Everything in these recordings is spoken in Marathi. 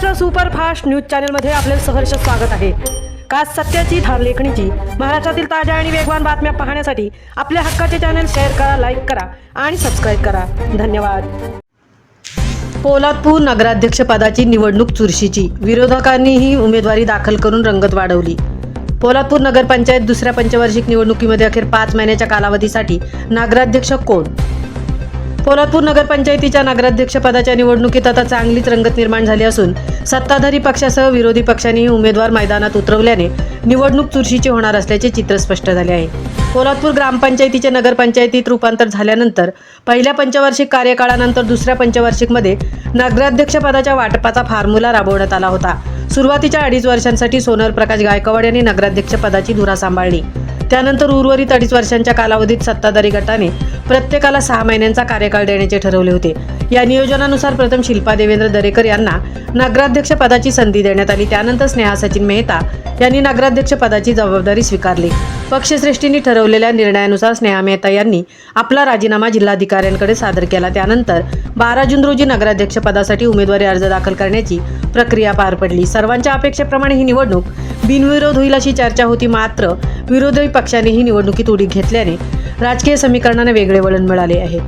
महाराष्ट्र सुपरफास्ट न्यूज चॅनलमध्ये आपले सहर्ष स्वागत आहे। खास सत्याची धार लेखणीची महाराष्ट्रातील ताज्या आणि वेगवान बातम्या पाहण्यासाठी आपल्या हक्काचे चॅनल शेअर करा, लाईक करा आणि सबस्क्राईब करा। धन्यवाद। पोलादपूर नगराध्यक्ष पदाची निवडणूक चुरशीची, विरोधकांनीही उमेदवारी दाखल करून रंगत वाढवली। पोलादपूर नगरपंचायत दुसऱ्या पंचवार्षिक निवडणुकीमध्ये अखेर 5 महिन्याच्या कालावधीसाठी नगराध्यक्ष कोण? पोलादपूर नगरपंचायतीच्या नगराध्यक्ष पदाच्या निवडणुकीत आता चांगलीच रंगत निर्माण झाली असून सत्ताधारी पक्षासह विरोधी पक्षांनीही उमेदवार मैदानात उतरवल्याने निवडणूक चुरशीची होणार असल्याचे चित्र स्पष्ट झाले आहे। पोलादपूर ग्रामपंचायतीचे नगरपंचायतीत रूपांतर झाल्यानंतर पहिल्या पंचवार्षिक कार्यकाळानंतर दुसऱ्या पंचवार्षिकमध्ये नगराध्यक्ष पदाच्या वाटपाचा फॉर्म्युला राबवण्यात आला होता। सुरुवातीच्या 2.5 वर्षांसाठी सोनल प्रकाश गायकवाड यांनी नगराध्यक्ष पदाची धुरा सांभाळली। त्यानंतर उर्वरित 2.5 वर्षांच्या कालावधीत सत्ताधारी गटाने प्रत्येकाला 6 महिन्यांचा कार्यकाळ देण्याचे ठरवले होते। या नियोजनानुसार प्रथम शिल्पा देवेंद्र दरेकर यांना नगराध्यक्ष पदाची संधी देण्यात आली। त्यानंतर स्नेहा सचिन मेहता यांनी नगराध्यक्ष पदाची जबाबदारी स्वीकारली। पक्षश्रेष्ठींनी ठरवलेल्या निर्णयानुसार स्नेहा मेहता यांनी आपला राजीनामा जिल्हाधिकाऱ्यांकडे सादर केला। त्यानंतर 12 जून रोजी नगराध्यक्ष पदासाठी उमेदवारी अर्ज दाखल करण्याची प्रक्रिया पार पडली। सर्वांच्या अपेक्षेप्रमाणे ही निवडणूक बिनविरोध होईल अशी चर्चा होती, मात्र विरोधी पक्षाने ही निवडणुकीत उडी घेतल्याने राजकीय समीकरणाने वेगळे वळण मिळाले आहे।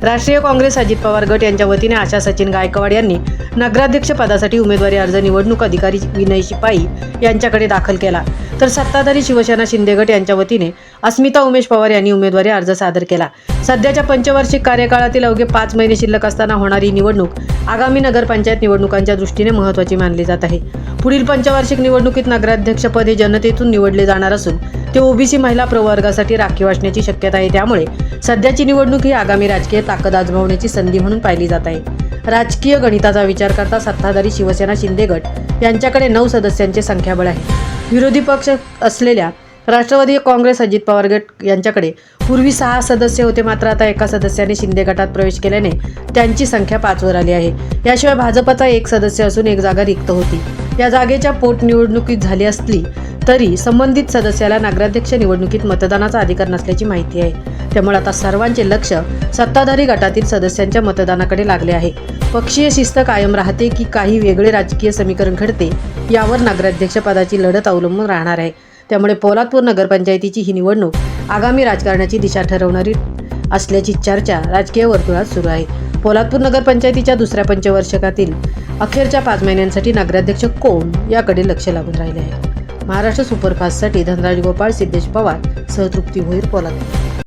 राष्ट्रीय काँग्रेस अजित पवार गट यांच्या वतीने आशा सचिन गायकवाड यांनी नगराध्यक्ष पदासाठी उमेदवारी अर्ज निवडणूक अधिकारी विनय शिपाई यांच्याकडे दाखल केला, तर सत्ताधारी शिवसेना शिंदे गट यांच्या वतीने अस्मिता उमेश पवार यांनी उमेदवारी अर्ज सादर केला। सध्याच्या पंचवार्षिक कार्यकाळातील अवघे 5 महिने शिल्लक असताना होणारी निवडणूक आगामी नगरपंचायत निवडणुकांच्या दृष्टीने महत्त्वाची मानली जात आहे। पुढील पंचवार्षिक निवडणुकीत नगराध्यक्षपद हे जनतेतून निवडले जाणार असून ते ओबीसी महिला प्रवर्गासाठी राखीव असण्याची शक्यता आहे। त्यामुळे सध्याची निवडणूक ही आगामी राजकीय ताकद आजमावण्याची संधी म्हणून पाहिली जात आहे। राजकीय गणिताचा विचार करता सत्ताधारी शिवसेना शिंदे गट यांच्याकडे 9 सदस्यांचे संख्याबळ आहे। विरोधी पक्ष असलेल्या राष्ट्रवादी काँग्रेस अजित पवार गट यांच्याकडे पूर्वी 6 सदस्य होते, मात्र आता एका सदस्याने शिंदे गटात प्रवेश केल्याने त्यांची संख्या 5 वर आली आहे। याशिवाय भाजपचा 1 सदस्य असून 1 जागा रिक्त होती। या जागेच्या पोटनिवडणुकीत झाली असली तरी संबंधित सदस्याला नगराध्यक्ष निवडणुकीत मतदानाचा अधिकार नसल्याची माहिती आहे। त्यामुळे आता सर्वांचे लक्ष सत्ताधारी गटातील सदस्यांच्या मतदानाकडे लागले आहे। पक्षीय शिस्त कायम राहते की काही वेगळे राजकीय समीकरण घडते, यावर नगराध्यक्ष पदाची लढत अवलंबून राहणार आहे। त्यामुळे पोलादपूर नगरपंचायतीची ही निवडणूक आगामी राजकारणाची दिशा ठरवणारी असल्याची चर्चा राजकीय वर्तुळात सुरू आहे। पोलादपूर नगरपंचायतीच्या दुसऱ्या पंचवार्षिकातील अखेरच्या 5 महिन्यांसाठी नगराध्यक्ष कोण याकडे लक्ष लागून राहिले आहे। महाराष्ट्र सुपरफास्टसाठी धनराज गोपाळ, सिद्धेश पवार, सहतृप्ती भोईर, पोलादपूर।